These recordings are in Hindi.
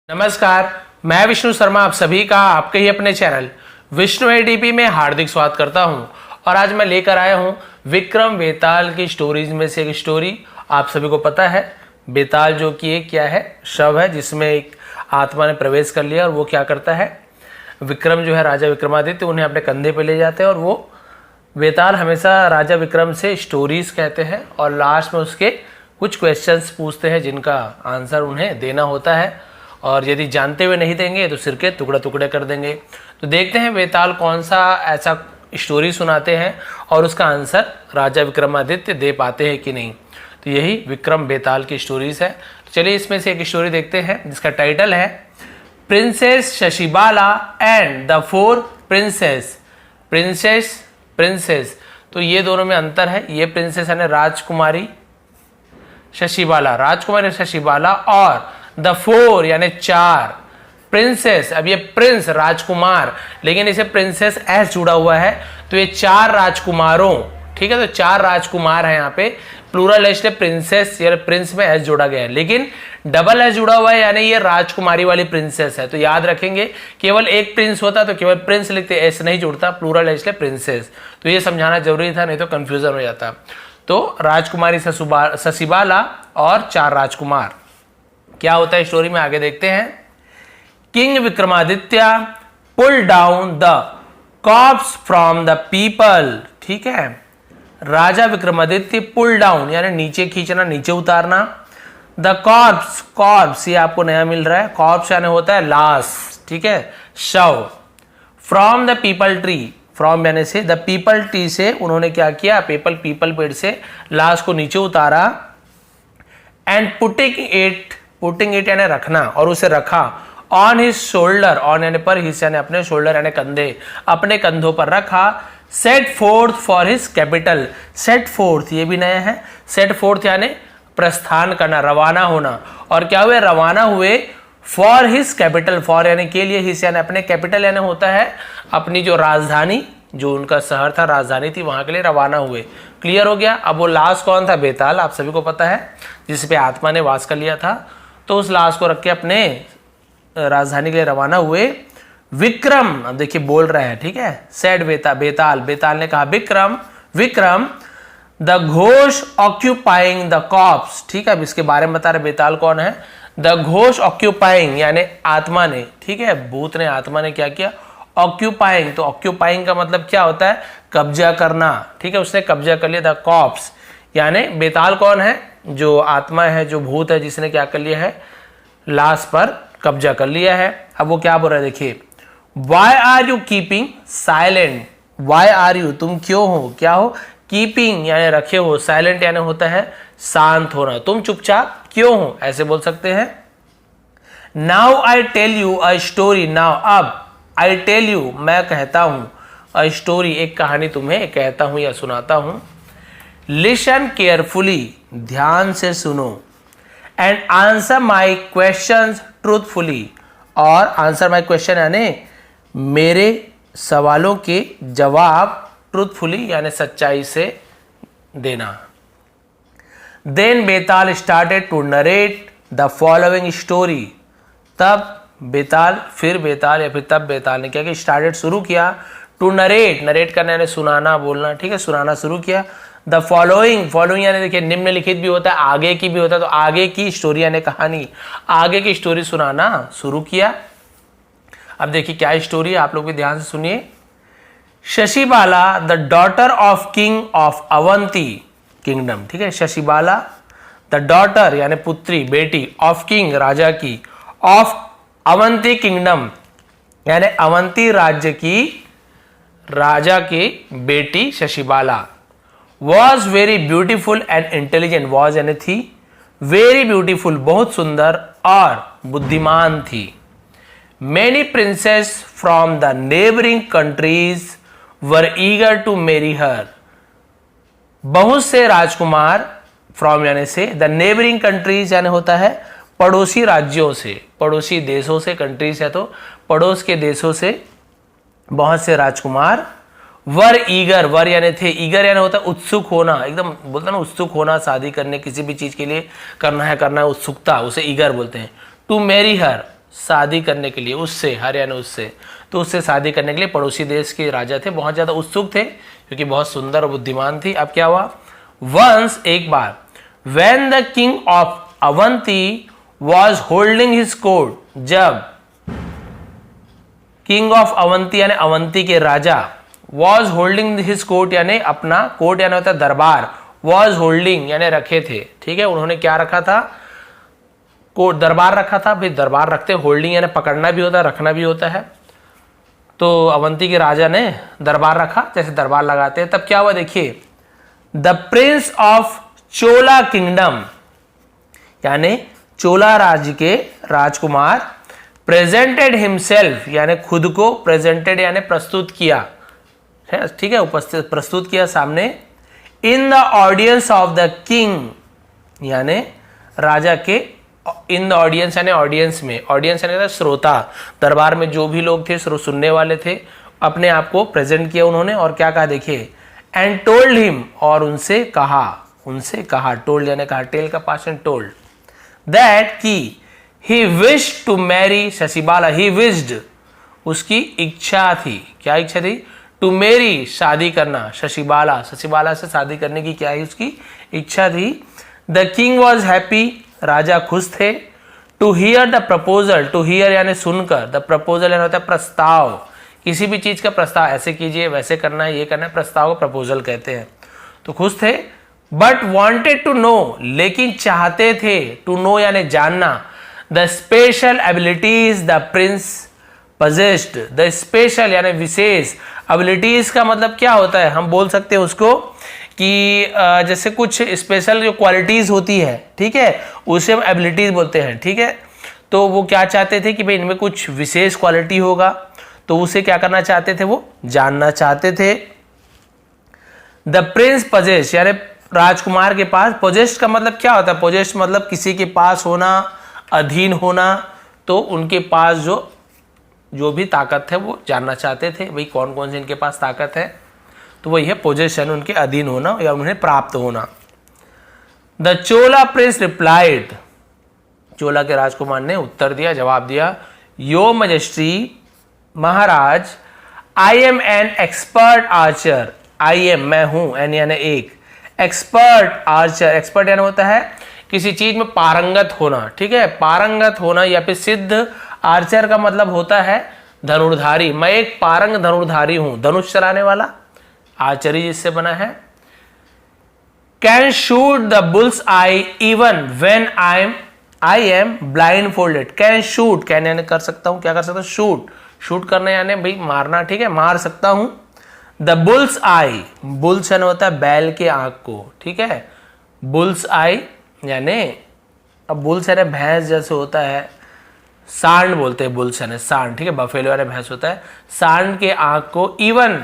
नमस्कार, मैं विष्णु शर्मा आप सभी का आपके ही अपने चैनल विष्णु एडीपी में हार्दिक स्वागत करता हूं। और आज मैं लेकर आया हूं विक्रम बेताल की स्टोरीज में से एक स्टोरी। आप सभी को पता है बेताल जो कि एक क्या है, शव है जिसमें एक आत्मा ने प्रवेश कर लिया। और वो क्या करता है, विक्रम जो है राजा विक्रमादित्य उन्हें अपने कंधे पे ले जाते हैं। और वो बेताल हमेशा राजा विक्रम से स्टोरीज कहते हैं और लास्ट में उसके कुछ क्वेश्चंस पूछते हैं जिनका आंसर उन्हें देना होता है। और यदि जानते हुए नहीं देंगे तो सिर के टुकड़े टुकड़े कर देंगे। तो देखते हैं बेताल कौन सा ऐसा स्टोरी सुनाते हैं और उसका आंसर राजा विक्रमादित्य दे पाते हैं कि नहीं। तो यही विक्रम बेताल की स्टोरीज है। तो चलिए इसमें से एक स्टोरी देखते हैं जिसका टाइटल है princess Shashibala and the four princess. Princess तो ये दोनों में अंतर है। ये प्रिंसेस है राजकुमारी शशिबाला, राजकुमारी शशिबाला, और द फोर यानी चार प्रिंसेस। अब ये प्रिंस राजकुमार, लेकिन इसे प्रिंसेस एस जुड़ा हुआ है तो ये चार राजकुमारों, ठीक है। तो चार राजकुमार है यहाँ पे, प्लूरल है इसलिए प्रिंसेस या प्रिंस में एस जोड़ा गया है, लेकिन डबल एस जुड़ा हुआ है यानी ये राजकुमारी वाली प्रिंसेस है। तो याद रखेंगे केवल एक प्रिंस होता तो केवल प्रिंस लिखते, एस नहीं जुड़ता, प्लूरल है इसलिए प्रिंसेस। तो ये समझाना जरूरी था, नहीं तो कंफ्यूजन हो जाता। तो राजकुमारी शशिबाला और चार राजकुमार, क्या होता है स्टोरी में आगे देखते हैं। King Vikramaditya pull down the corpse from the peepal, ठीक है। राजा विक्रमादित्य पुल डाउन यानी नीचे खींचना, नीचे उतारना। द कॉर्प्स ये आपको नया मिल रहा है, कॉर्प्स यानी होता है लाश, ठीक है, शव। From the people tree, from यानी से, द पीपल ट्री से उन्होंने क्या किया, पीपल पेड़ से लाश को नीचे उतारा। एंड पुटिंग इट यानी रखना, और उसे रखा ऑन हिज शोल्डर, ऑन यानी पर, हिज यानी अपने, शोल्डर यानी कंधे, अपने कंधों पर रखा। Set fourth for his capital, set fourth ये भी नया है, सेट फोर्थ यानी प्रस्थान करना, रवाना होना। और क्या हुए, रवाना हुए फॉर हिज कैपिटल, फॉर यानी के लिए, हिज यानी अपने, कैपिटल यानी होता है अपनी जो राजधानी, जो उनका शहर था, राजधानी थी, वहां के लिए रवाना हुए। क्लियर हो गया। अब वो लाश कौन था, बेताल, आप सभी को पता है, जिसपे आत्मा ने वास कर लिया था। तो उस लाश को रख के अपने राजधानी के लिए रवाना हुए। विक्रम, अब देखिए बोल रहे हैं, ठीक है, सेड बेताल ने कहा Vikram the Ghosh occupying the corps, ठीक है। अब इसके बारे में बता रहे बेताल कौन है, द घोष ऑक्यूपाइंग यानी आत्मा ने, ठीक है, भूत ने, आत्मा ने क्या किया, ऑक्यूपाइंग। तो ऑक्यूपाइंग का मतलब क्या होता है, कब्जा करना, ठीक है, उसने कब्जा कर लिया। द कॉर्प्स यानी बेताल कौन है, जो आत्मा है, जो भूत है, जिसने क्या कर लिया है, लाश पर कब्जा कर लिया है। अब वो क्या बोल रहा है, देखिए, why are you keeping silent, why are you तुम क्यों हो, क्या हो, कीपिंग यानी रखे हो, साइलेंट यानी होता है शांत होना, तुम चुपचाप क्यों हो, ऐसे बोल सकते हैं। Now I tell you a story, now अब आई टेल यू मैं कहता हूं, अ स्टोरी एक कहानी तुम्हें कहता हूं या सुनाता हूं। लिसन केयरफुली ध्यान से सुनो। And answer my question truthfully, और आंसर माई क्वेश्चन यानी मेरे सवालों के जवाब ट्रूथफुली यानी सच्चाई से देना। Then Betal started to narrate the following story, तब बेताल ने क्या किया, स्टार्टेड शुरू किया, टू नरेट करना यानी सुनाना, बोलना, ठीक है, सुनाना शुरू किया। द फॉलोइंग यानी देखिए निम्नलिखित भी होता है, आगे की भी होता है, तो आगे की स्टोरी यानी कहानी, आगे की स्टोरी सुनाना शुरू किया। अब देखिए क्या स्टोरी है, आप लोग भी ध्यान से सुनिए। Shashibala the daughter of king of Avanti kingdom, ठीक है, शशिबाला द डॉटर यानी पुत्री, बेटी, ऑफ किंग राजा की, ऑफ अवंती किंगडम यानी अवंती राज्य की, राजा की बेटी Shashibala. Was very beautiful and intelligent, was यानी थी, वेरी ब्यूटीफुल बहुत सुंदर और बुद्धिमान थी। Many princes from the neighbouring countries were eager to marry her, बहुत से राजकुमार, फ्रॉम यानी से, द नेबरिंग कंट्रीज यानी होता है पड़ोसी राज्यों से, पड़ोसी देशों से, कंट्रीज है तो पड़ोस के देशों से बहुत से राजकुमार। वर ईगर, वर यानी थे, ईगर यानी होता है उत्सुक होना, एकदम बोलते हैं ना उत्सुक होना, शादी करने, किसी भी चीज के लिए करना है उत्सुकता, उसे ईगर बोलते हैं। टू मैरी हर, शादी करने के लिए उससे, हर यानी उससे, तो उससे शादी करने के लिए पड़ोसी देश के राजा थे, बहुत ज़्यादा उत्सुक थे क्योंकि बहुत सुंदर और बुद्धिमान थी। अब क्या हुआ, वंस एक बार, when the king of Avanti was holding his court, जब किंग ऑफ अवंती यानी अवंती के राजा, वॉज होल्डिंग हिज कोर्ट यानी अपना कोर्ट यानी होता है दरबार, वॉज होल्डिंग यानी रखे थे, ठीक है, उन्होंने क्या रखा था, कोर्ट दरबार रखा था। भाई दरबार रखते, होल्डिंग यानी पकड़ना भी होता है, रखना भी होता है। तो अवंती के राजा ने दरबार रखा, जैसे दरबार लगाते हैं। तब क्या हुआ देखिए, the prince of Chola kingdom यानी चोला राज्य के राजकुमार, प्रेजेंटेड हिमसेल्फ यानी खुद को, प्रेजेंटेड यानी प्रस्तुत किया, ठीक है, उपस्थित प्रस्तुत किया सामने, in the audience of the king यानी राजा के, इन द ऑडियंस यानी ऑडियंस में, ऑडियंस यानी श्रोता, दरबार में जो भी लोग थे सुनने वाले थे, अपने आप को प्रेजेंट किया उन्होंने। और क्या कहा देखिए, एंड टोल्ड हिम, और उनसे कहा, टोल्ड यानी कहा, टेल का पास्ट टोल्ड, दैट की he wished to marry Shashibala, he wished उसकी इच्छा थी, क्या इच्छा थी, टू मैरी शादी करना, शशिबाला से शादी करने की क्या है उसकी इच्छा थी। द किंग वॉज हैप्पी, राजा खुश थे, to hear the proposal, to hear यानी सुनकर, द प्रपोजल यानी होता है प्रस्ताव, किसी भी चीज का प्रस्ताव, ऐसे कीजिए, वैसे करना है, ये करना है, प्रस्ताव को प्रपोजल कहते हैं। तो खुश थे, बट वॉन्टेड टू नो, लेकिन चाहते थे, टू नो यानी जानना, the special abilities the Prince possessed, the special यानी विशेष, एबिलिटीज का मतलब क्या होता है, हम बोल सकते हैं उसको कि जैसे कुछ स्पेशल जो क्वालिटीज होती है, ठीक है, उसे हम एबिलिटीज बोलते हैं, ठीक है। तो वो क्या चाहते थे कि भाई इनमें कुछ विशेष क्वालिटी होगा, तो उसे क्या करना चाहते थे, वो जानना चाहते थे। द प्रिंस पजेस्ट यानी राजकुमार के पास, पोजेस्ट का मतलब क्या होता है, पोजेस्ट मतलब किसी के पास होना, अधीन होना, तो उनके पास जो भी ताकत है वो जानना चाहते थे, भाई कौन कौन से इनके पास ताकत है, तो वही है पोजेशन, उनके अधीन होना या उन्हें प्राप्त होना। The Chola prince replied, Chola के राजकुमार ने उत्तर दिया, जवाब दिया, यो मजेस्टी महाराज, I am an expert archer, I am मैं हूं, एन यानी एक, एक्सपर्ट आर्चर, एक्सपर्ट यानी होता है किसी चीज में पारंगत होना, ठीक है, पारंगत होना या फिर सिद्ध, आर्चर का मतलब होता है धनुर्धारी, मैं एक पारंग धनुर्धारी हूं, धनुष चलाने वाला, आर्चरी जिससे बना है। Can shoot the bulls I even when I am blind folded, can shoot, can यानी कर सकता हूं, क्या कर सकता हूं, शूट करना यानी भाई मारना, ठीक है, मार सकता हूं। द बुल्स आई, बुल्स यानी होता है बैल के आंख को, ठीक है, बुल्स आई यानी, अब बुल्स यानी भैंस जैसे होता है, सांड बोलते हैं बुल्स यानी सांड, ठीक है, बफेलो यानी भैंस होता है, सांड के आंख को, इवन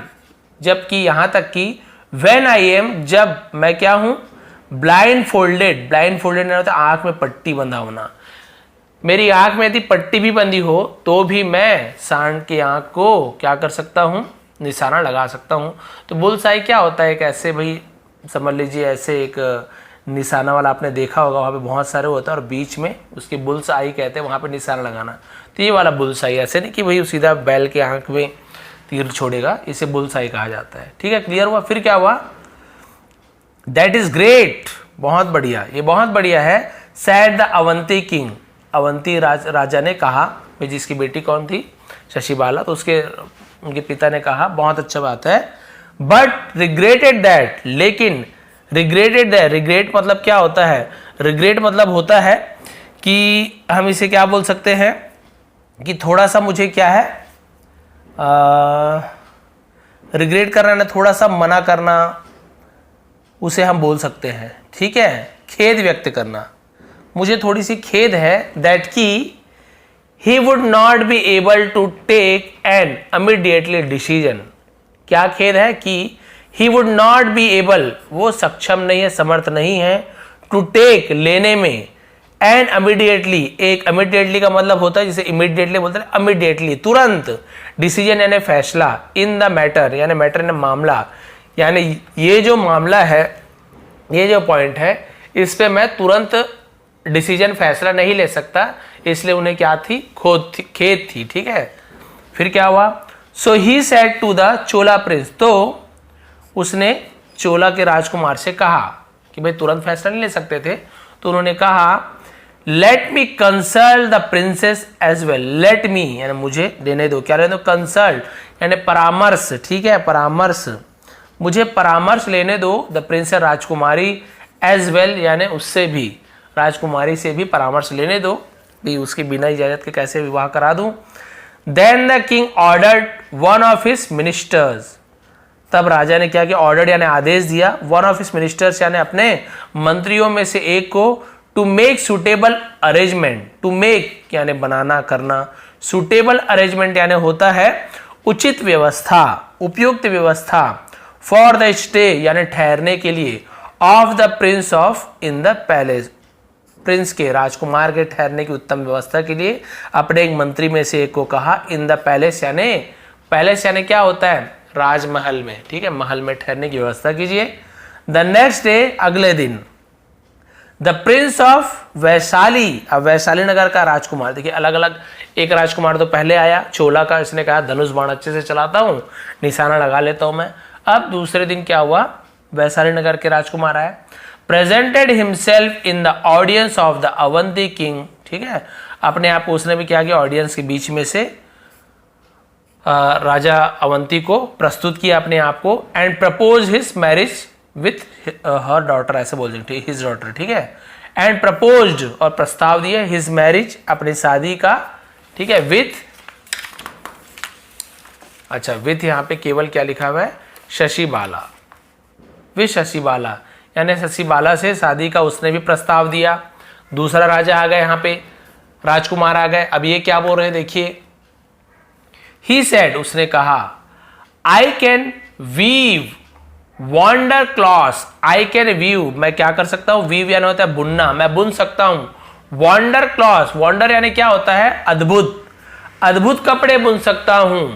जबकि यहां तक कि, व्हेन आई एम जब मैं क्या हूं, ब्लाइंड फोल्डेड, ब्लाइंड फोल्डेड नहीं होता आंख में पट्टी बंधा होना, मेरी आंख में यदि पट्टी भी बंधी हो तो भी मैं सांड की आंख को क्या कर सकता हूं, निशाना लगा सकता हूं। तो बुल्सआई क्या होता है, एक ऐसे भाई समझ लीजिए ऐसे एक निशाना वाला आपने देखा होगा, वहां पे बहुत सारे होता है और बीच में उसके बुल्सआई कहते हैं, वहां पे निशाना लगाना, तो ये वाला बुल्सआई, ऐसे नहीं कि भाई सीधा बैल के आंख में तीर छोड़ेगा, इसे बुल्सआई कहा जाता है, ठीक है, क्लियर हुआ। फिर क्या हुआ, दैट इज ग्रेट, बहुत बढ़िया, ये बहुत बढ़िया है, said the Avanti king, Avanti राजा ने कहा, भाई जिसकी बेटी कौन थी, शशिबाला, तो उनके पिता ने कहा बहुत अच्छा बात है, बट रिग्रेटेड दैट, लेकिन रिग्रेटेड दैट, रिग्रेट मतलब क्या होता है, रिग्रेट मतलब होता है कि हम इसे क्या बोल सकते हैं कि थोड़ा सा मुझे क्या है, रिग्रेट करना ना, थोड़ा सा मना करना, उसे हम बोल सकते हैं, ठीक है, खेद व्यक्त करना, मुझे थोड़ी सी खेद है, दैट की he would not be able to take an immediately decision, क्या खेद है कि he would not be able, वो सक्षम नहीं है, समर्थ नहीं है, to take लेने में, and immediately, एक immediately का मतलब होता है जिसे immediately बोलते हैं, immediately तुरंत, decision यानी फैसला, in the matter यानी matter यानी मामला, यानी ये जो मामला है, ये जो पॉइंट है, इस पे मैं तुरंत डिसीजन फैसला नहीं ले सकता, इसलिए उन्हें क्या थी, खेद थी। ठीक है, फिर क्या हुआ, so he said to the Chola prince, तो उसने चोला के राजकुमार से कहा कि भाई तुरंत फैसला नहीं ले सकते थे, तो उन्होंने कहा let me consult the princess as well, let me यानी मुझे देने दो, क्या लेने दो, कंसल्ट यानी परामर्श। ठीक है, परामर्श, मुझे परामर्श लेने दो the princess Rajkumari as well यानी उससे भी, राजकुमारी से भी परामर्श लेने दो, भी उसके बिना इजाजत के कैसे विवाह करा दूं। Then the king ordered one of his ministers, तब राजा ने क्या किया, ऑर्डर यानी आदेश दिया, वन ऑफ हिज मिनिस्टर्स यानी अपने मंत्रियों में से एक को, to make suitable arrangement, to make यानी बनाना करना, सुटेबल अरेंजमेंट यानी होता है उचित व्यवस्था, उपयुक्त व्यवस्था, फॉर द स्टे यानी ठहरने के लिए, of the prince of in the palace, Prince के राजकुमार के ठहरने की उत्तम व्यवस्था के लिए अपने एक मंत्री में से एक को कहा, इन द पैलेस यानी क्या होता है, राजमहल में। ठीक है, महल में ठहरने की व्यवस्था कीजिए। द नेक्स्ट डे, अगले दिन, द प्रिंस ऑफ वैशाली, अब वैशाली नगर का राजकुमार, देखिए अलग अलग, एक राजकुमार तो पहले आया चोला का, इसने कहा धनुष बाण अच्छे से चलाता हूं, निशाना लगा लेता हूं मैं। अब दूसरे दिन क्या हुआ, वैशाली नगर के राजकुमार आए, presented himself in the audience of the Avanti king. ठीक है, अपने आप को उसने भी क्या किया, ऑडियंस के बीच में से राजा अवंती को प्रस्तुत किया अपने आप को, and propose his marriage with her daughter, ऐसे बोल देंगे, हिज डॉटर। ठीक है, एंड प्रपोज्ड और प्रस्ताव दिया, हिज मैरिज अपनी शादी का। ठीक है, विथ, अच्छा विथ यहां पे केवल क्या लिखा हुआ है, शशिबाला, विथ शशिबाला यानी शशिबाला से शादी का उसने भी प्रस्ताव दिया। दूसरा राजा आ गया, यहां पे राजकुमार आ गए। अब ये क्या बोल रहे हैं, देखिए, ही सेड, उसने कहा, I can weave wonder cloth, I can weave, मैं क्या कर सकता हूं, वीव यानी होता है बुनना, मैं बुन सकता हूं। वॉन्डर क्लॉथ, वॉन्डर यानी क्या होता है, अद्भुत, अद्भुत कपड़े बुन सकता हूं।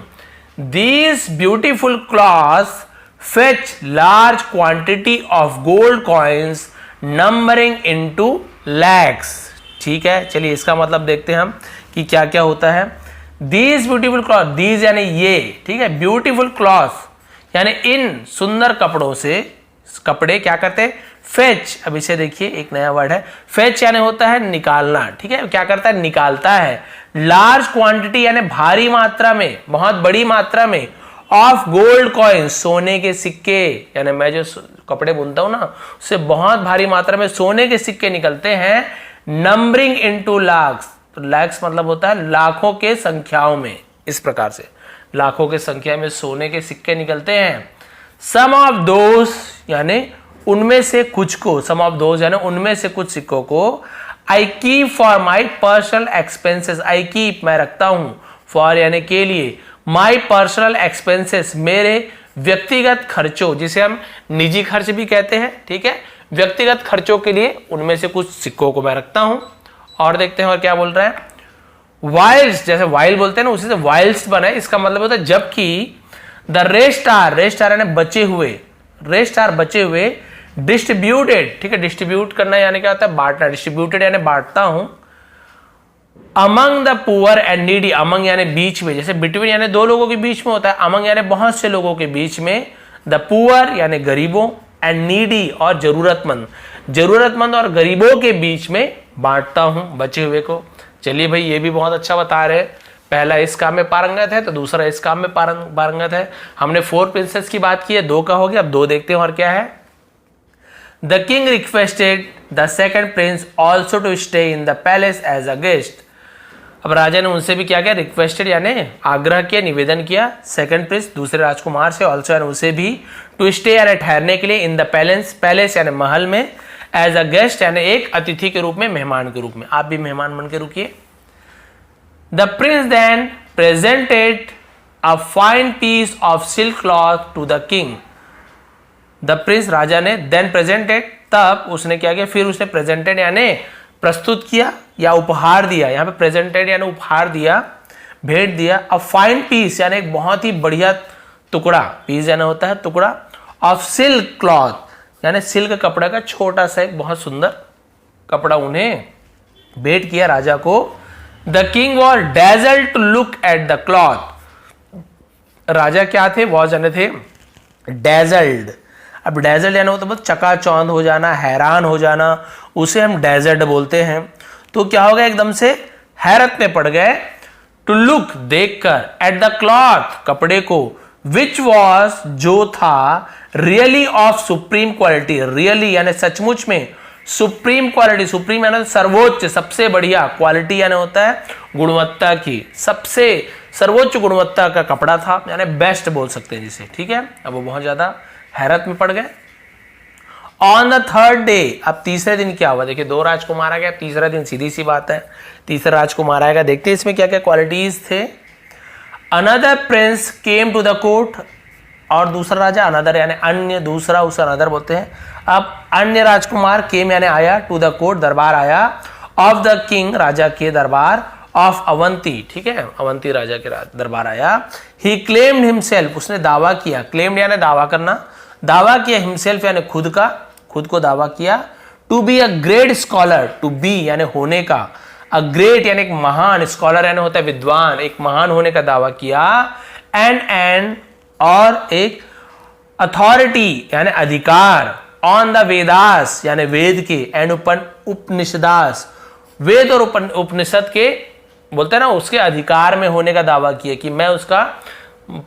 These beautiful clothes fetch large quantity of gold coins numbering into lakhs। ठीक है, चलिए इसका मतलब देखते हैं हम कि क्या क्या होता है। These beautiful cloth, these यानी ये, ठीक है, beautiful cloth यानी इन सुंदर कपड़ों से, कपड़े क्या करते हैं, फेच। अब इसे देखिए, एक नया वर्ड है, फेच यानी होता है निकालना। ठीक है, क्या करता है, निकालता है। लार्ज क्वांटिटी यानी भारी मात्रा में, बहुत बड़ी मात्रा में, ऑफ गोल्ड कॉइन, सोने के सिक्के, यानी मैं जो कपड़े बुनता हूं ना, उससे बहुत भारी मात्रा में सोने के सिक्के निकलते हैं। नंबरिंग इनटू लाख्स, तो लाख्स मतलब होता है लाखों के संख्याओं में, इस प्रकार से लाखों के संख्या में सोने के सिक्के निकलते हैं। सम ऑफ दोज यानी उनमें से कुछ को, सम ऑफ दोज यानी उनमें से कुछ सिक्कों को, I keep for my personal expenses, I keep मैं रखता हूं, फॉर यानी के लिए, माई पर्सनल एक्सपेंसेस मेरे व्यक्तिगत खर्चों, जिसे हम निजी खर्च भी कहते हैं। ठीक है, व्यक्तिगत खर्चों के लिए उनमें से कुछ सिक्कों को मैं रखता हूं। और देखते हैं और क्या बोल रहा है, वाइल्स, जैसे वाइल बोलते हैं ना, उसी से वाइल्स बना है, इसका मतलब होता है जबकि। The rest are, rest are यानी बचे हुए, रेस्ट आर बचे हुए, डिस्ट्रीब्यूटेड, ठीक है, डिस्ट्रीब्यूट करना यानी क्या होता है, बांटना, डिस्ट्रीब्यूटेड यानी बांटता हूं। Among the poor and needy, among यानी बीच में, जैसे बिटवीन यानी दो लोगों के बीच में होता है, अमंग यानी बहुत से लोगों के बीच में। द पुअर यानी गरीबों, एंड नीडी और जरूरतमंद, जरूरतमंद और गरीबों के बीच में बांटता हूं बचे हुए को। चलिए भाई, ये भी बहुत अच्छा बता रहे हैं, पहला इस काम में पारंगत है तो दूसरा इस काम में पारंगत है। हमने 4 प्रिंसेस की बात की है, 2 का हो गया, अब 2 देखते हैं और क्या है। The king requested the second prince also to stay in the palace as a guest. अब राजा ने उनसे भी क्या किया, रिक्वेस्टेड यानी आग्रह किया, निवेदन किया, सेकंड प्रिंस दूसरे राजकुमार से, ऑल्सो यानी उसे भी, टू स्टे यानी ठहरने के लिए, इन द पैलेस, पैलेस यानी महल में, एज अ गेस्ट यानी एक अतिथि के रूप में, मेहमान के रूप में, आप भी मेहमान बन के रुकिए। The prince then presented a fine piece of silk cloth to the king. The prince, राजा ने, देन प्रेजेंटेड, तब उसने क्या किया, फिर उसने प्रेजेंटेड यानी प्रस्तुत किया या उपहार दिया, यहां पे प्रेजेंटेड यानी उपहार दिया, भेंट दिया। अ फाइन पीस यानी एक बहुत ही बढ़िया टुकड़ा, पीस यानी होता है टुकड़ा, ऑफ सिल्क क्लॉथ यानी सिल्क कपड़ा का छोटा सा एक बहुत सुंदर कपड़ा उन्हें भेंट किया राजा को। The king was dazzled to look at the cloth. राजा क्या थे, वॉज यानी थे डेजल्ड। अब डेजल्ड यानी तो बहुत चकाचौंध हो जाना, हैरान हो जाना, उसे हम डेजर्ट बोलते हैं। तो क्या हो गया, एकदम से हैरत में पड़ गए। टू लुक देखकर, एट द क्लॉथ कपड़े को, विच वॉज जो था, really of supreme quality, really यानी सचमुच में, सुप्रीम क्वालिटी, सुप्रीम यानी सर्वोच्च सबसे बढ़िया, क्वालिटी यानी होता है गुणवत्ता की, सबसे सर्वोच्च गुणवत्ता का कपड़ा था, यानी बेस्ट बोल सकते हैं जिसे, ठीक है। अब वो बहुत ज्यादा हैरत में पड़ गए। ऑन द थर्ड डे, अब तीसरे दिन क्या हुआ, देखिए 2 राजकुमार आ गया, तीसरा दिन सीधी सी बात है तीसरा राजकुमार आएगा। देखते हैं इसमें क्या क्या क्वालिटीज थे। Another prince came to the court, और दूसरा राजा, अनदर यानी अन्य, दूसरा उसे अनदर बोलते हैं। अब अन्य राजकुमार केम यानी आया, टू द कोर्ट दरबार आया, ऑफ द किंग राजा के दरबार, ऑफ अवंती, ठीक है, अवंती राजा के दरबार आया। ही क्लेम्ड हिमसेल्फ, उसने दावा किया, क्लेम्ड यानी दावा करना, दावा किया, हिमसेल्फ यानी खुद का, खुद को दावा किया। To be a great scholar, to be यानी होने का, अ ग्रेट यानी एक महान, स्कॉलर यानी होता है विद्वान, एक महान होने का दावा किया। एंड और एक अथॉरिटी यानी अधिकार, ऑन द वेदास यानी वेद के, एंड उपनिषदास, वेद और उपनिषद के बोलते हैं ना, उसके अधिकार में होने का दावा किया कि मैं उसका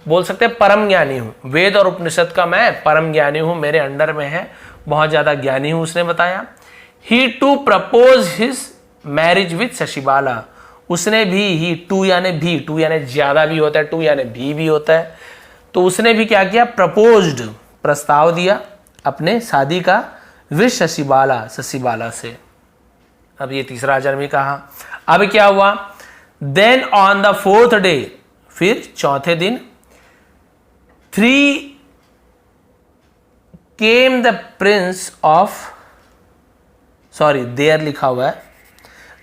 बोल सकते हैं परम ज्ञानी हूं, वेद और उपनिषद का मैं परम ज्ञानी हूं, मेरे अंडर में है, बहुत ज्यादा ज्ञानी हूं, उसने बताया। He to propose his marriage with Shashibala, उसने भी, ही टू यानी भी, टू यानी ज्यादा भी होता है, टू यानी भी होता है, तो उसने भी क्या किया, प्रपोज्ड प्रस्ताव दिया अपने शादी का, विथ शशिबाला, शशिबाला से। अब ये तीसरा राजा ने भी कहा। अब क्या हुआ, then on the fourth day, फिर चौथे दिन, 3 came the prince of, sorry there लिखा हुआ है,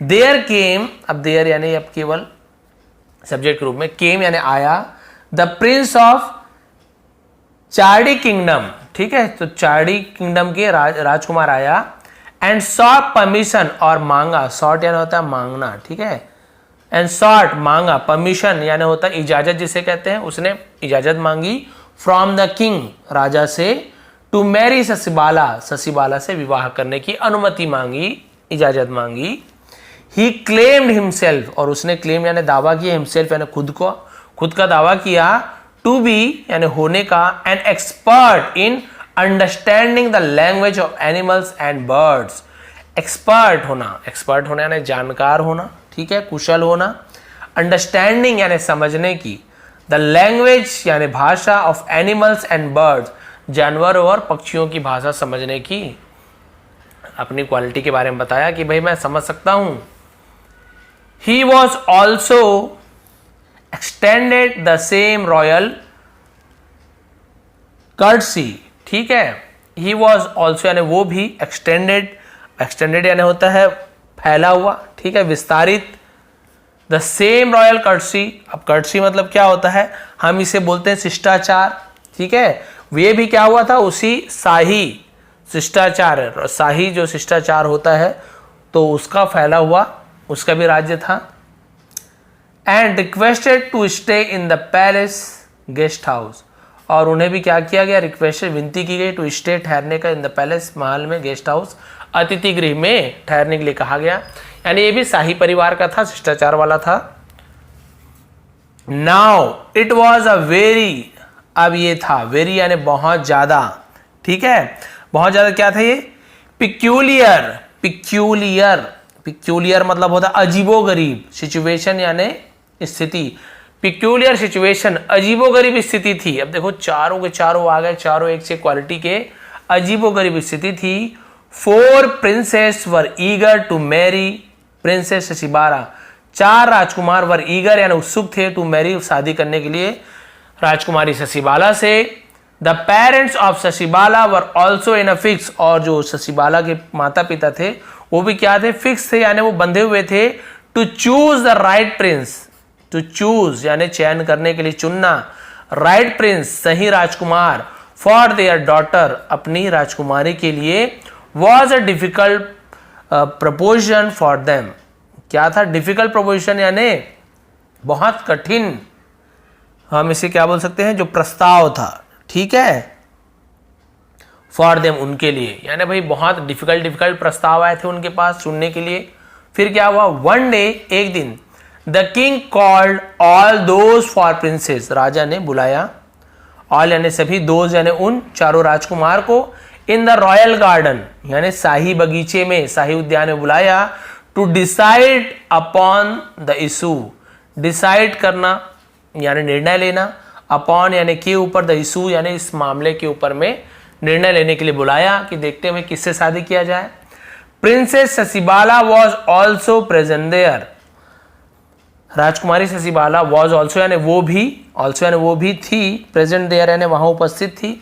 देयर केम, अब देयर यानी अब केवल सब्जेक्ट के रूप में, केम यानी आया, द प्रिंस ऑफ चार्डी किंगडम, ठीक है, तो चार्डी किंगडम के राजकुमार आया। एंड सॉट परमिशन, और मांगा, सॉट यानी होता है मांगना, ठीक है, एंड सॉट मांगा, परमिशन यानी होता है इजाजत जिसे कहते हैं, उसने इजाजत मांगी, फ्रॉम द किंग राजा से, टू मैरी शशिबाला, शशिबाला से विवाह करने की अनुमति मांगी, इजाजत मांगी। ही क्लेम्ड हिमसेल्फ, और उसने क्लेम यानी दावा किया, हिमसेल्फ यानी खुद को, खुद का दावा किया, टू बी यानी होने का, an expert in understanding the language of animals and birds, expert होना यानी जानकार होना, ठीक है, कुशल होना, अंडरस्टैंडिंग यानी समझने की, द लैंग्वेज यानी भाषा, ऑफ एनिमल्स एंड बर्ड्स, जानवरों और पक्षियों की भाषा समझने की, अपनी क्वालिटी के बारे में बताया कि भाई मैं समझ सकता हूं। He was also extended the same royal courtesy, ठीक है, ही वॉज ऑल्सो यानी वो भी, एक्सटेंडेड यानी होता है फैला हुआ, ठीक है, विस्तारित, द सेम रॉयल कर्टसी। अब कर्टसी मतलब क्या होता है, हम इसे बोलते हैं शिष्टाचार, ठीक है, ये भी क्या हुआ था, उसी शाही शिष्टाचार, शाही जो शिष्टाचार होता है तो उसका फैला हुआ, उसका भी राज्य था। And requested to stay in the palace guest house, और उन्हें भी क्या किया गया, रिक्वेस्टेड विनती की गई, टू स्टे ठहरने का, इन द पैलेस महल में, गेस्ट हाउस अतिथि गृह में ठहरने के लिए कहा गया, यानी ये भी शाही परिवार का था, शिष्टाचार वाला था। Now it was a very, अब ये था वेरी यानी बहुत ज्यादा, ठीक है, बहुत ज्यादा क्या था ये, पिक्यूलियर, पिक्यूलियर मतलब होता है अजीबोगरीब, सिचुएशन यानी स्थिति, पिक्यूलियर सिचुएशन, अजीबोगरीब स्थिति थी। अब देखो चारों के चारों आ गए, चारों एक से क्वालिटी के, अजीबोगरीब स्थिति थी। 4 princes were eager to marry princess Shashibala, 4 राजकुमार वर ईगर यानी उत्सुक थे, टू मैरी शादी करने के लिए राजकुमारी शशिबाला से। The parents of Shashibala were also in a fix, और जो शशिबाला के माता पिता थे वो भी क्या थे, फिक्स थे, यानी वो बंधे हुए थे, to choose the right prince, to choose यानी चयन करने के लिए, चुनना, राइट प्रिंस सही राजकुमार, फॉर देयर डॉटर अपनी राजकुमारी के लिए, was a difficult proposition for them, क्या था, डिफिकल्ट प्रोपोजिशन यानी बहुत कठिन, हम इसे क्या बोल सकते हैं, जो प्रस्ताव था, ठीक है, फॉर देम, उनके लिए, यानी भाई बहुत डिफिकल्ट प्रस्ताव आए थे उनके पास चुनने के लिए। फिर क्या हुआ, वन डे, एक दिन, the king called all those four princes, राजा ने बुलाया, ऑल यानी सभी, दोज यानी उन चारों राजकुमार को, इन द रॉयल गार्डन यानी शाही बगीचे में, शाही उद्यान में बुलाया, to decide upon the issue, decide करना यानी निर्णय लेना, अपॉन यानी के ऊपर, द इशू यानी इस मामले के ऊपर में निर्णय लेने के लिए बुलाया कि देखते हैं किससे शादी किया जाए। Princess Shashibala was also present there, राजकुमारी शशिबाला वॉज ऑल्सो यानी वो भी, ऑल्सो यानी वो भी थी, प्रेजेंट देयर यानी वहां उपस्थित थी।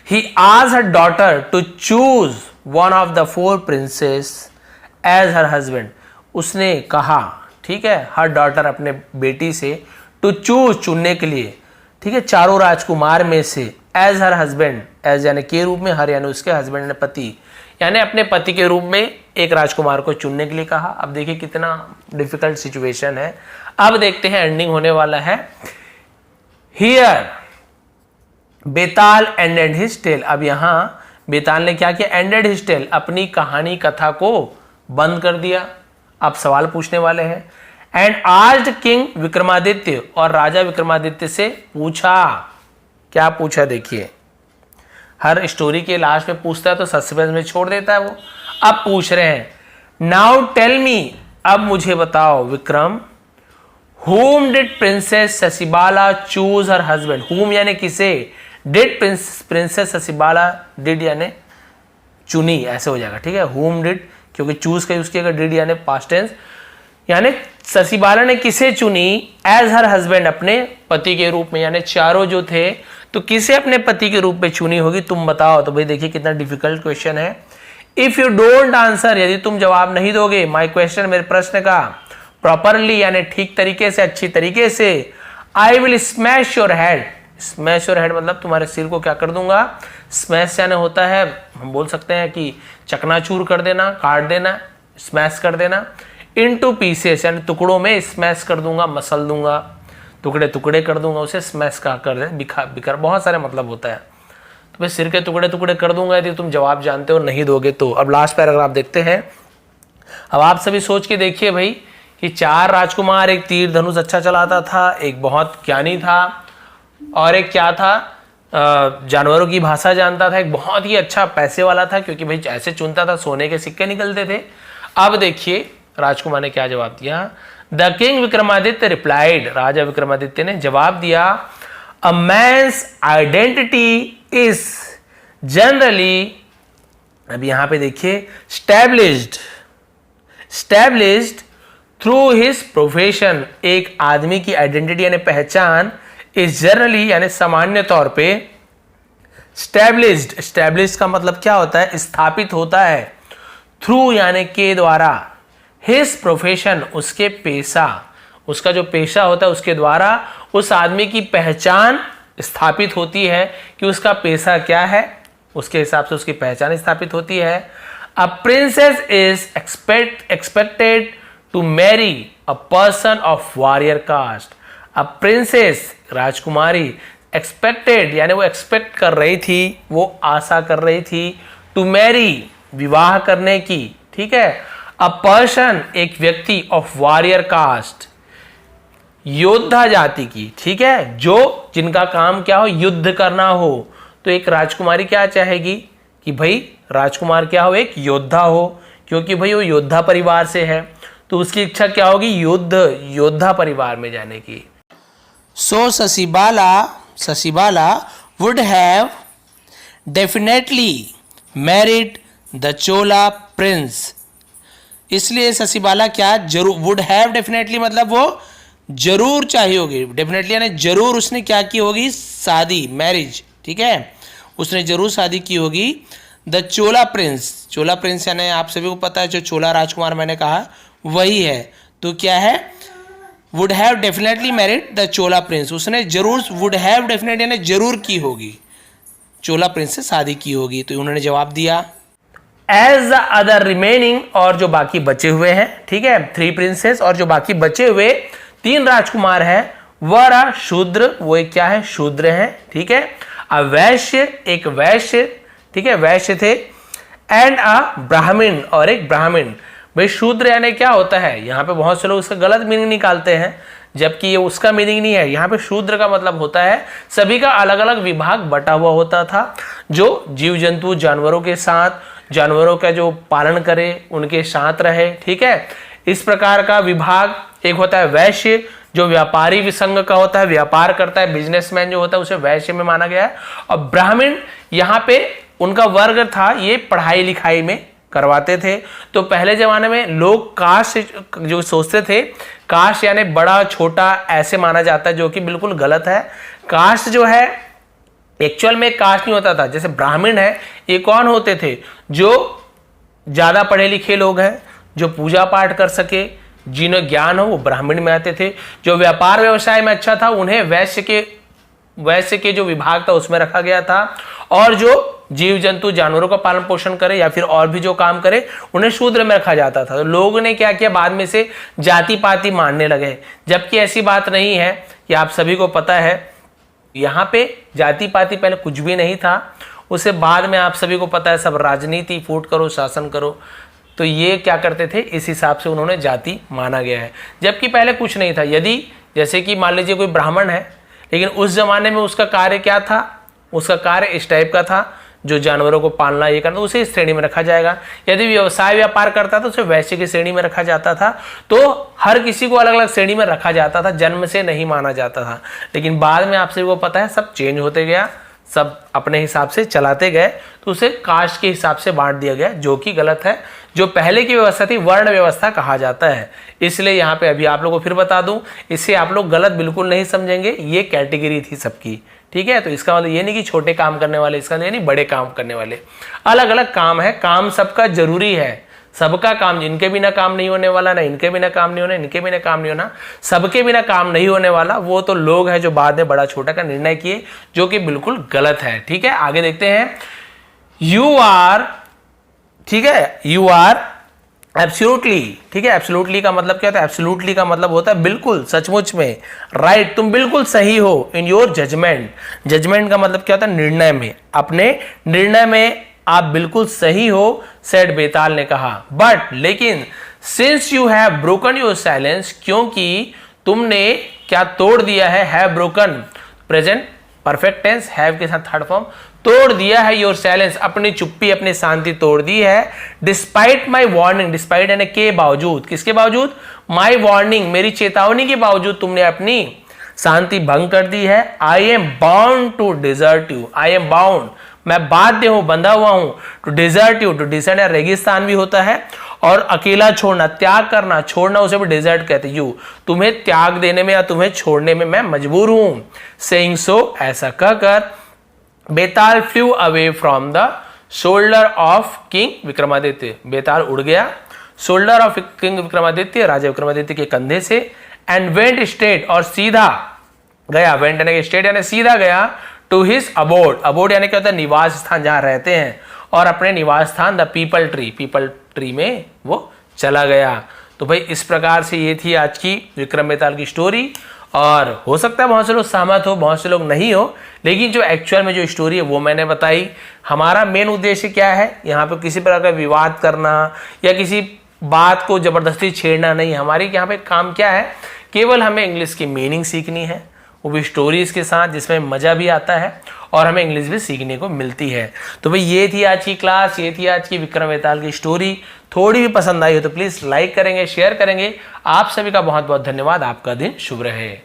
He asked her daughter to choose one of the 4 princes as her husband, उसने कहा, ठीक है, हर डॉटर अपने बेटी से, टू चूज चुनने के लिए, ठीक है, चारों राजकुमार में से, एज हर हस्बैंड, एज यानी के रूप में, हर यानी उसके, हस्बैंड यानी पति, यानी अपने पति के रूप में एक राजकुमार को चुनने के लिए कहा। अब देखिए कितना डिफिकल्ट सिचुएशन है। अब देखते हैं एंडिंग होने वाला है। Here Betal ended his tale, अब यहां बेताल ने क्या किया, एंडेड हिज टेल, अपनी कहानी कथा को बंद कर दिया। अब सवाल पूछने वाले हैं। एंड आस्क्ड किंग विक्रमादित्य, और राजा विक्रमादित्य से पूछा, क्या पूछा देखिए, हर स्टोरी के लास्ट में पूछता है तो सस्पेंस में छोड़ देता है वो। अब पूछ रहे हैं, नाउ टेल मी, अब मुझे बताओ Vikram, whom did princess Shashibala choose her husband, whom यानी किसे, did princess शशिबाला, did यानी चुनी, ऐसे हो जाएगा, ठीक है, whom did क्योंकि चूज का यूज किया, did यानी पास्ट टेंस, यानी शशिबाला ने किसे चुनी, एज हर हस्बैंड, अपने पति के रूप में, यानी चारों जो थे तो किसे अपने पति के रूप में चुनी होगी, तुम बताओ। तो भाई देखिए कितना डिफिकल्ट क्वेश्चन है। इफ यू डोंट आंसर, यदि तुम जवाब नहीं दोगे माई क्वेश्चन, मेरे प्रश्न का, प्रॉपरली यानी ठीक तरीके से, अच्छी तरीके से, I will smash your head, smash your head मतलब तुम्हारे सिर को क्या कर दूंगा, स्मैश यानी होता है, हम बोल सकते हैं कि चकनाचूर कर देना, काट देना, स्मैश कर देना, इनटू पीसेस यानी टुकड़ों में, स्मैश कर दूंगा, मसल दूंगा, टुकड़े टुकड़े कर दूंगा, उसे स्मैश का कर दे, बिखर, बहुत सारे मतलब होता है। तो भाई सिर के टुकड़े टुकड़े कर दूंगा यदि तुम जवाब जानते हो, नहीं दोगे तो। अब लास्ट पैराग्राफ देखते हैं। अब आप सभी सोच के देखिए भाई कि 4 राजकुमार, एक तीर धनुष अच्छा चलाता था, एक बहुत ज्ञानी था, और एक क्या था, जानवरों की भाषा जानता था, एक बहुत ही अच्छा पैसे वाला था, क्योंकि भाई ऐसे चुनता था सोने के सिक्के निकलते थे। अब देखिए राजकुमार ने क्या जवाब दिया। द किंग विक्रमादित्य रिप्लाइड, राजा विक्रमादित्य ने जवाब दिया, अ मैन्स आइडेंटिटी इज जनरली, अब यहां पे देखिए, स्टैब्लिश्ड थ्रू हिज प्रोफेशन, एक आदमी की आइडेंटिटी यानी पहचान, इज जनरली यानी सामान्य तौर पे, स्टैब्लिश्ड का मतलब क्या होता है, स्थापित होता है, थ्रू यानी के द्वारा, हिज प्रोफेशन उसके पेशा, उसका जो पेशा होता है उसके द्वारा उस आदमी की पहचान स्थापित होती है कि उसका पेशा क्या है, उसके हिसाब से उसकी पहचान स्थापित होती है। A princess is expected to marry a person of warrior caste, a princess राजकुमारी, एक्सपेक्टेड यानी वो एक्सपेक्ट कर रही थी, वो आशा कर रही थी, टू मैरी विवाह करने की, ठीक है, अ पर्सन एक व्यक्ति, ऑफ वॉरियर कास्ट योद्धा जाति की, ठीक है, जो जिनका काम क्या हो, युद्ध करना हो। तो एक राजकुमारी क्या चाहेगी कि भाई राजकुमार क्या हो, एक योद्धा हो, क्योंकि भाई वो योद्धा परिवार से है, तो उसकी इच्छा क्या होगी, योद्धा परिवार में जाने की। So Shashibala would have definitely married the Chola prince, इसलिए शशिबाला क्या जरूर, वुड हैव डेफिनेटली मतलब वो जरूर चाहिए होगी, डेफिनेटली यानी जरूर उसने क्या की होगी, शादी, मैरिज, ठीक है, उसने जरूर शादी की होगी the Chola Prince, Chola Prince यानी आप सभी को पता है जो चोला राजकुमार मैंने कहा वही है। तो क्या है, would have definitely married the Chola Prince, उसने जरूर, वुड हैव डेफिनेट यानी जरूर की होगी, चोला प्रिंस से शादी की होगी। तो उन्होंने जवाब दिया, एज द अदर रिमेनिंग, और जो बाकी बचे हुए हैं, ठीक है, 3 प्रिंसेस और जो बाकी बचे हुए 3 राजकुमार हैं, वह शूद्र, वो एक क्या है, शूद्र है, ठीक है, अवैश्य, एक वैश्य, ठीक है, वैश्य थे, एंड अ ब्राह्मण, और एक ब्राह्मण। भाई शूद्र यानी क्या होता है, यहाँ पे बहुत से लोग इसका गलत मीनिंग निकालते हैं, जबकि ये उसका मीनिंग नहीं है। यहाँ पे शूद्र का मतलब होता है सभी का अलग अलग विभाग बटा हुआ होता था, जो जीव जंतु जानवरों के साथ, जानवरों का जो पालन करे, उनके साथ रहे, ठीक है, इस प्रकार का विभाग। एक होता है वैश्य, जो व्यापारी विसंग का होता है, व्यापार करता है, बिजनेसमैन जो होता है उसे वैश्य में माना गया है। और ब्राह्मण यहाँ पे उनका वर्ग था, ये पढ़ाई लिखाई में करवाते थे। तो पहले जमाने में लोग कास्ट जो सोचते थे, कास्ट यानी बड़ा छोटा ऐसे माना जाता है, जो कि बिल्कुल गलत है। कास्ट जो है एक्चुअल में कास्ट नहीं होता था। जैसे ब्राह्मण है, ये कौन होते थे, जो ज्यादा पढ़े लिखे लोग हैं, जो पूजा पाठ कर सके, जिन्हें ज्ञान हो, वो ब्राह्मण में आते थे। जो व्यापार व्यवसाय में अच्छा था, उन्हें वैश्य के जो विभाग था उसमें रखा गया था। और जो जीव जंतु जानवरों का पालन पोषण करे या फिर और भी जो काम करे, उन्हें शूद्र में रखा जाता था। तो लोगों ने क्या किया, बाद में से जाति पाति मानने लगे, जबकि ऐसी बात नहीं है। कि आप सभी को पता है, यहाँ पे जाति पाति पहले कुछ भी नहीं था, उसे बाद में आप सभी को पता है सब राजनीति, फूट करो, शासन करो, तो ये क्या करते थे, इस हिसाब से उन्होंने जाति माना गया है, जबकि पहले कुछ नहीं था। यदि जैसे कि मान लीजिए कोई ब्राह्मण है, लेकिन उस जमाने में उसका कार्य क्या था, उसका कार्य इस टाइप का था, जो जानवरों को पालना, ये करना, उसे इस श्रेणी में रखा जाएगा। यदि व्यवसाय व्यापार करता तो उसे वैश्य की श्रेणी में रखा जाता था। तो हर किसी को अलग अलग श्रेणी में रखा जाता था, जन्म से नहीं माना जाता था। लेकिन बाद में आप सभी को पता है सब चेंज होते गया, सब अपने हिसाब से चलाते गए, तो उसे कास्ट के हिसाब से बांट दिया गया, जो कि गलत है। जो पहले की व्यवस्था थी वर्ण व्यवस्था कहा जाता है। इसलिए यहाँ पे अभी आप लोगों को फिर बता दूं, इससे आप लोग गलत बिल्कुल नहीं समझेंगे, ये कैटेगरी थी सबकी, ठीक है। तो इसका मतलब ये नहीं कि छोटे काम करने वाले, इसका नहीं बड़े काम करने वाले, अलग अलग काम है। काम सबका जरूरी है, सबका काम, जिनके बिना काम नहीं होने वाला, ना इनके बिना काम नहीं होना, इनके बिना काम नहीं होना, सबके बिना काम नहीं होने वाला, वो तो लोग हैं जो बाद में बड़ा छोटा का निर्णय किए, जो कि बिल्कुल गलत है, ठीक है। आगे देखते हैं, यू आर, ठीक है, यू आर एब्सोल्युटली, ठीक है। एब्सोल्युटली का मतलब क्या होता है, एब्सोल्युटली का मतलब होता है बिल्कुल, सचमुच में, राइट, तुम बिल्कुल सही हो, इन योर जजमेंट। जजमेंट का मतलब क्या होता है, निर्णय में, अपने निर्णय में आप बिल्कुल सही हो, सेड बेताल ने कहा। बट लेकिन since you have broken your silence, क्योंकि तुमने क्या तोड़ दिया है, have broken, present perfect tense, have के साथ थर्ड फॉर्म, तोड़ दिया है योर साइलेंस, अपनी चुप्पी, अपनी शांति तोड़ दी है। डिस्पाइट माई वार्निंग, डिस्पाइट यानी के बावजूद, किसके बावजूद, माई वार्निंग, मेरी चेतावनी के बावजूद तुमने अपनी शांति भंग कर दी है। I am bound to desert you, I am bound, मैं बाध्य हूं, बंधा हुआ हूं, to desert you, to desert या रेगिस्तान भी होता है, और अकेला छोड़ना, त्याग करना, छोड़ना, उसे भी डिजर्ट कहते हैं। यू, तुम्हें त्याग देने में या तुम्हें छोड़ने में मैं मजबूर हूं। सेइंग सो, ऐसा कहकर Betal flew away from the shoulder of king Vikramaditya, Betal उड़ गया शोल्डर ऑफ किंग विक्रमादित्य, राजा विक्रमादित्य के कंधे से, एंड वेंट स्ट्रेट, और सीधा गया, वेंट यानी स्ट्रेट यानी सीधा गया, टू हिज अबोर्ड, अबोर्ड यानी क्या होता है, निवास स्थान, जहां रहते हैं, और अपने निवास स्थान the people tree, people tree में वो चला गया। तो भाई इस प्रकार से ये थी आज की विक्रम बेताल की स्टोरी। और हो सकता है बहुत से लोग सहमत हो, बहुत से लोग नहीं हो, लेकिन जो एक्चुअल में जो स्टोरी है वो मैंने बताई। हमारा मेन उद्देश्य क्या है, यहाँ पे किसी प्रकार का विवाद करना या किसी बात को जबरदस्ती छेड़ना नहीं। हमारी यहाँ पे काम क्या है, केवल हमें इंग्लिश की मीनिंग सीखनी है, वो भी स्टोरीज के साथ, जिसमें मजा भी आता है और हमें इंग्लिश भी सीखने को मिलती है। तो भाई ये थी आज की क्लास, ये थी आज की विक्रम बेताल की स्टोरी। थोड़ी भी पसंद आई हो तो प्लीज लाइक करेंगे, शेयर करेंगे। आप सभी का बहुत बहुत धन्यवाद। आपका दिन शुभ रहे।